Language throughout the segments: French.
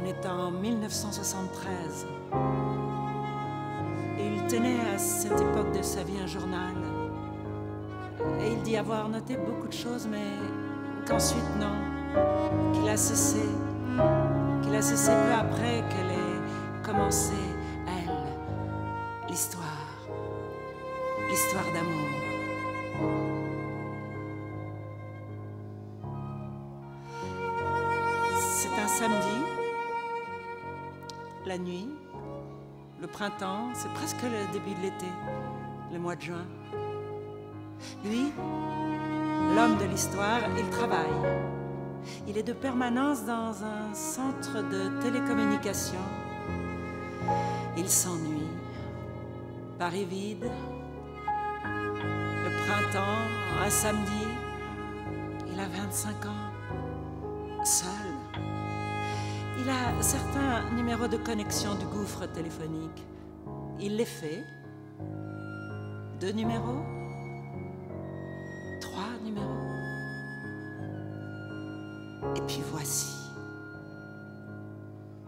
est en 1973. Et il tenait à cette époque de sa vie un journal. Et il dit avoir noté beaucoup de choses, mais qu'ensuite non, qu'il a cessé peu après qu'elle ait commencé, elle, l'histoire d'amour. C'est un samedi, la nuit, le printemps, c'est presque le début de l'été, le mois de juin. Lui, l'homme de l'histoire, il travaille. Il est de permanence dans un centre de télécommunication. Il s'ennuie. Paris vide. Le printemps, un samedi. Il a 25 ans. Seul. Il a certains numéros de connexion du gouffre téléphonique. Il les fait. 2 numéros. 3 numéros. Et puis voici.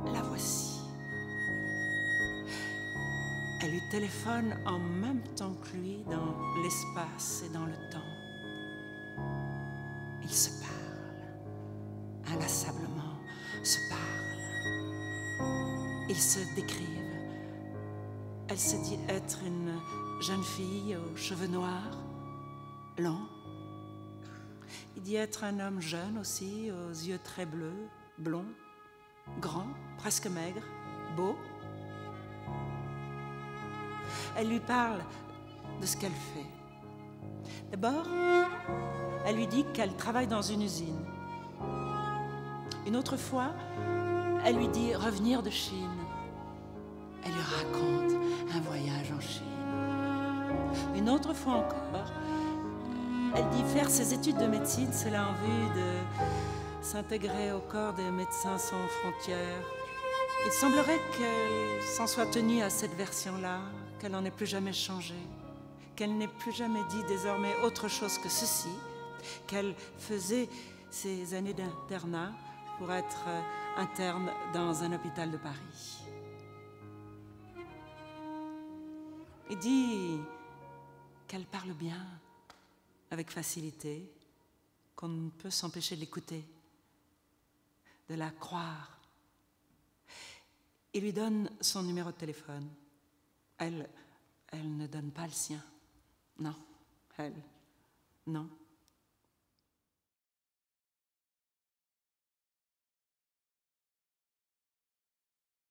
La voici. Elle lui téléphone en même temps que lui dans l'espace et dans le temps. Ils se parlent. Inlassablement se parlent. Ils se décrivent. Elle se dit être une jeune fille aux cheveux noirs, longs. Il dit être un homme jeune aussi, aux yeux très bleus, blonds, grand, presque maigre, beau. Elle lui parle de ce qu'elle fait. D'abord, elle lui dit qu'elle travaille dans une usine. Une autre fois, elle lui dit revenir de Chine. Elle lui raconte un voyage en Chine. Une autre fois encore, elle dit faire ses études de médecine, cela en vue de s'intégrer au corps des Médecins sans frontières. Il semblerait qu'elle s'en soit tenue à cette version-là, qu'elle n'en ait plus jamais changé, qu'elle n'ait plus jamais dit désormais autre chose que ceci, qu'elle faisait ses années d'internat pour être interne dans un hôpital de Paris. Il dit qu'elle parle bien, avec facilité, qu'on ne peut s'empêcher de l'écouter, de la croire. Il lui donne son numéro de téléphone. Elle ne donne pas le sien. Non, non.